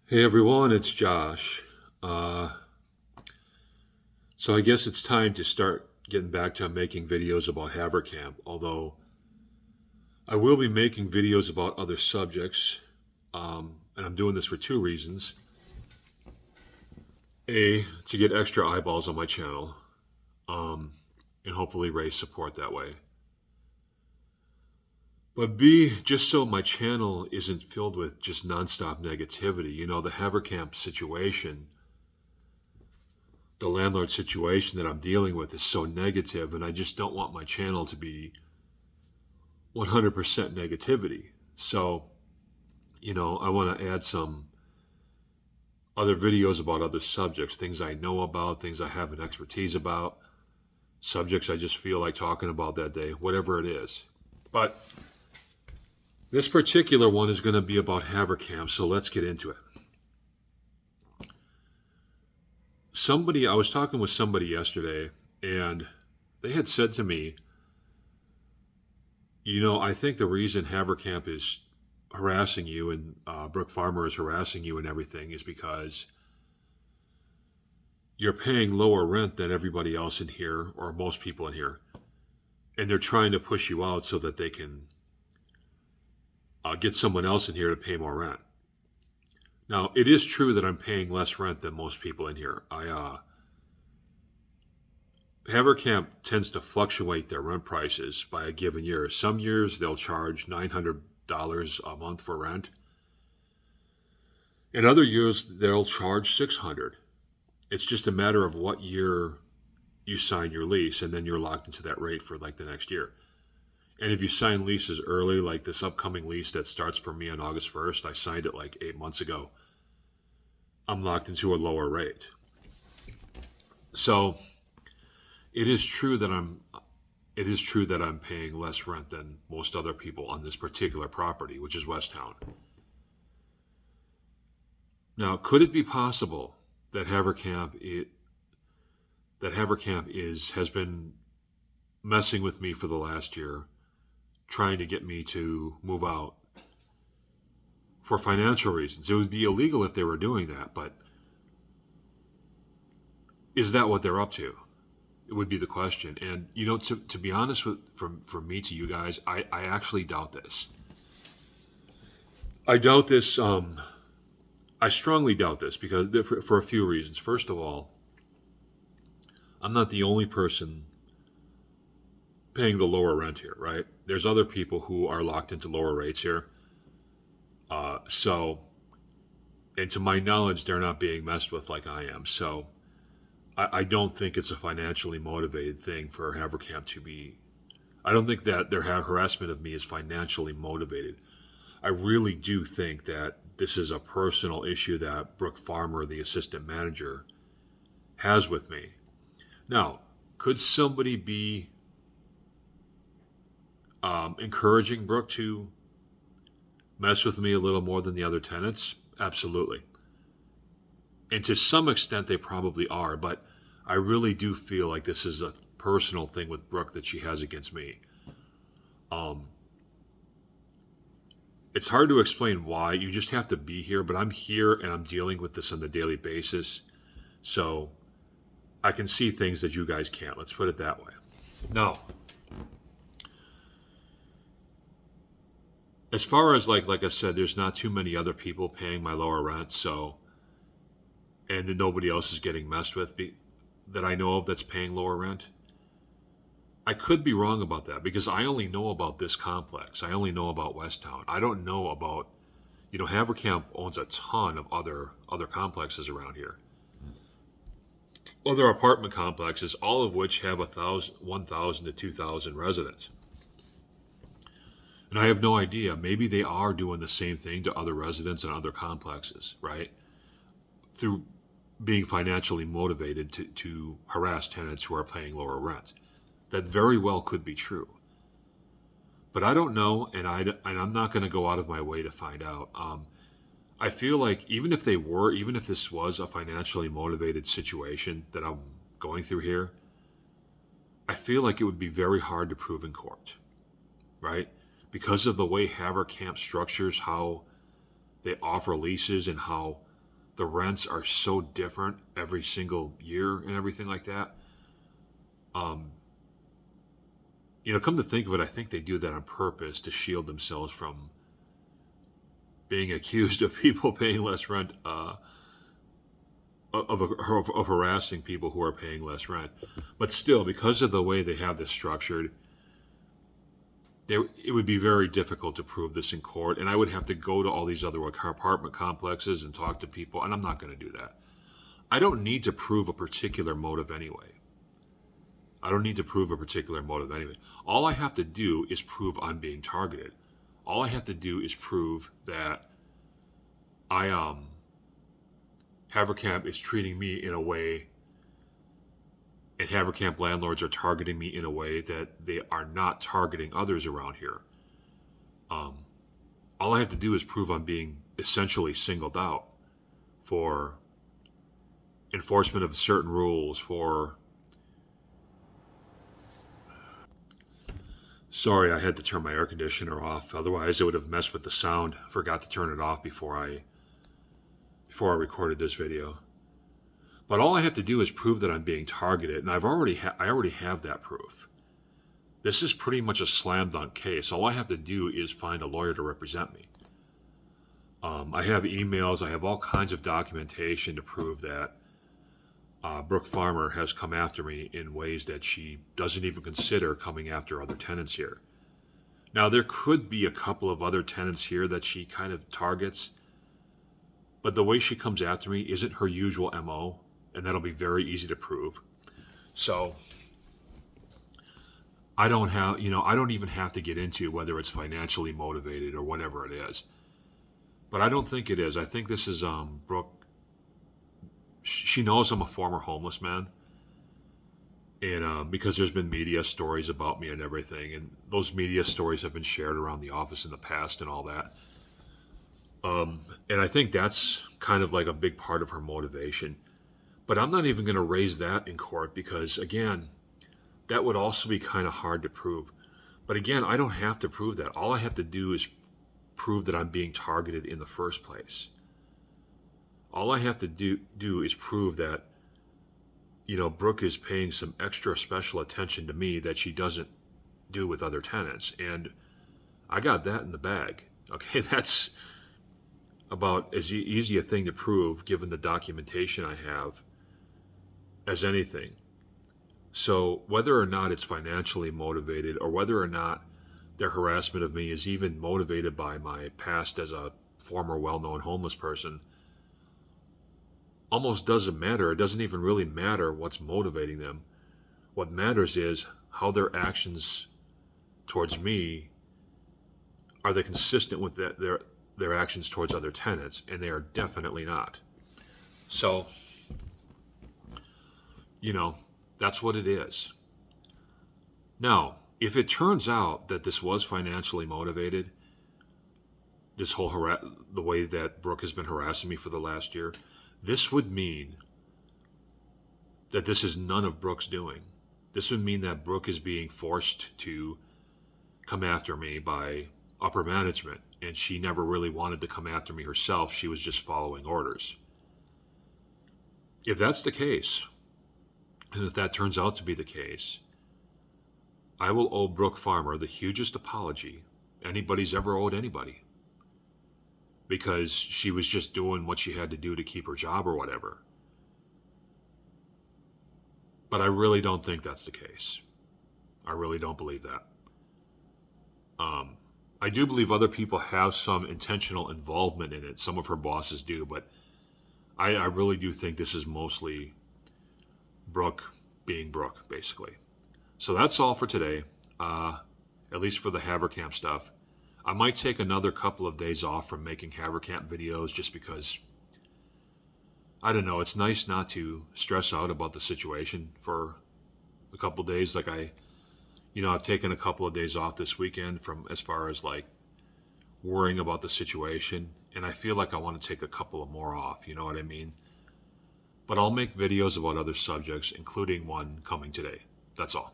Hey everyone, it's Josh. Uh, so I guess it's time to start getting back to making videos about Havercamp, although I will be making videos about other subjects, and I'm doing this for two reasons. A, to get extra eyeballs on my channel, um, and hopefully raise support that way. But B, just so my channel isn't filled with just nonstop negativity. You know, the Havercamp situation, the landlord situation that I'm dealing with is so negative, and I just don't want my channel to be 100% negativity. So, I want to add some other videos about other subjects, things I know about, things I have an expertise about, subjects I just feel like talking about that day, whatever it is. But this particular one is going to be about Havercamp, so let's get into it. I was talking with somebody yesterday, and they had said to me, I think the reason Havercamp is harassing you and Brooke Farmer is harassing you and everything is because you're paying lower rent than everybody else in here or most people in here. And they're trying to push you out so that they can get someone else in here to pay more rent. Now, it is true that I'm paying less rent than most people in here. Havercamp tends to fluctuate their rent prices by a given year. Some years they'll charge $900 a month for rent. In other years they'll charge $600. It's just a matter of what year you sign your lease, and then you're locked into that rate for like the next year. And if you sign leases early, like this upcoming lease that starts for me on August 1st, I signed it like 8 months ago, I'm locked into a lower rate. So it is true that I'm paying less rent than most other people on this particular property, which is West Town. Now, could it be possible that Havercamp has been messing with me for the last year, trying to get me to move out for financial reasons? It would be illegal if they were doing that, but is that what they're up to? It would be the question. And to be honest from me to you guys, I actually doubt this. I doubt this. I strongly doubt this because for a few reasons. First of all, I'm not the only person paying the lower rent here, right? There's other people who are locked into lower rates here. And to my knowledge, they're not being messed with like I am. So I don't think it's a financially motivated thing for Havercamp to be. I don't think that their harassment of me is financially motivated. I really do think that this is a personal issue that Brooke Farmer, the assistant manager, has with me. Now, could somebody be encouraging Brooke to mess with me a little more than the other tenants? Absolutely. And to some extent, they probably are, but I really do feel like this is a personal thing with Brooke that she has against me. It's hard to explain why. You just have to be here, but I'm here and I'm dealing with this on a daily basis. So I can see things that you guys can't. Let's put it that way. Now, as far as like I said, there's not too many other people paying my lower rent, and nobody else is getting messed with that I know of that's paying lower rent. I could be wrong about that because I only know about this complex. I only know about West Town. I don't know about, Havercamp owns a ton of other complexes around here. Other apartment complexes, all of which have 1,000 to 2,000 residents. And I have no idea. Maybe they are doing the same thing to other residents and other complexes, right? Through being financially motivated to harass tenants who are paying lower rent. That very well could be true. But I don't know, and I'm not going to go out of my way to find out. I feel like even if this was a financially motivated situation that I'm going through here, I feel like it would be very hard to prove in court, right? Because of the way Havercamp structures how they offer leases and how the rents are so different every single year and everything like that. Um, come to think of it, I think they do that on purpose to shield themselves from being accused of people paying less rent, of harassing people who are paying less rent. But still, because of the way they have this structured, it would be very difficult to prove this in court, and I would have to go to all these other apartment complexes and talk to people, and I'm not going to do that. I don't need to prove a particular motive anyway. I don't need to prove a particular motive anyway. All I have to do is prove I'm being targeted. All I have to do is prove that Haverkamp is treating me in a way, and Haverkamp landlords are targeting me in a way that they are not targeting others around here. All I have to do is prove I'm being essentially singled out for enforcement of certain rules, for... Sorry, I had to turn my air conditioner off. Otherwise, it would have messed with the sound. I forgot to turn it off before I recorded this video. But all I have to do is prove that I'm being targeted, and I already have that proof. This is pretty much a slam dunk case. All I have to do is find a lawyer to represent me. I have emails, I have all kinds of documentation to prove that Brooke Farmer has come after me in ways that she doesn't even consider coming after other tenants here. Now, there could be a couple of other tenants here that she kind of targets, but the way she comes after me isn't her usual MO, and that'll be very easy to prove. So I don't even have to get into whether it's financially motivated or whatever it is. But I don't think it is. I think this is Brooke. She knows I'm a former homeless man, and because there's been media stories about me and everything, and those media stories have been shared around the office in the past and all that. And I think that's kind of like a big part of her motivation. But I'm not even going to raise that in court because, again, that would also be kind of hard to prove. But again, I don't have to prove that. All I have to do is prove that I'm being targeted in the first place. All I have to do is prove that, Brooke is paying some extra special attention to me that she doesn't do with other tenants. And I got that in the bag. Okay, that's about as easy a thing to prove given the documentation I have as anything. So whether or not it's financially motivated or whether or not their harassment of me is even motivated by my past as a former well-known homeless person almost doesn't matter. It doesn't even really matter what's motivating them. What matters is how their actions towards me, are they consistent with their actions towards other tenants, and they are definitely not. So, that's what it is. Now, if it turns out that this was financially motivated, this whole the way that Brooke has been harassing me for the last year, this would mean that this is none of Brooke's doing. This would mean that Brooke is being forced to come after me by upper management, and she never really wanted to come after me herself. She was just following orders. If that's the case, and if that turns out to be the case, I will owe Brooke Farmer the hugest apology anybody's ever owed anybody, because she was just doing what she had to do to keep her job or whatever. But I really don't think that's the case. I really don't believe that. I do believe other people have some intentional involvement in it. Some of her bosses do, but I really do think this is mostly Brooke being Brooke, basically. So that's all for today, at least for the Haverkamp stuff. I might take another couple of days off from making Haverkamp videos just because, I don't know, it's nice not to stress out about the situation for a couple of days. Like I've taken a couple of days off this weekend from as far as like worrying about the situation, and I feel like I want to take a couple of more off, you know what I mean? But I'll make videos about other subjects, including one coming today. That's all.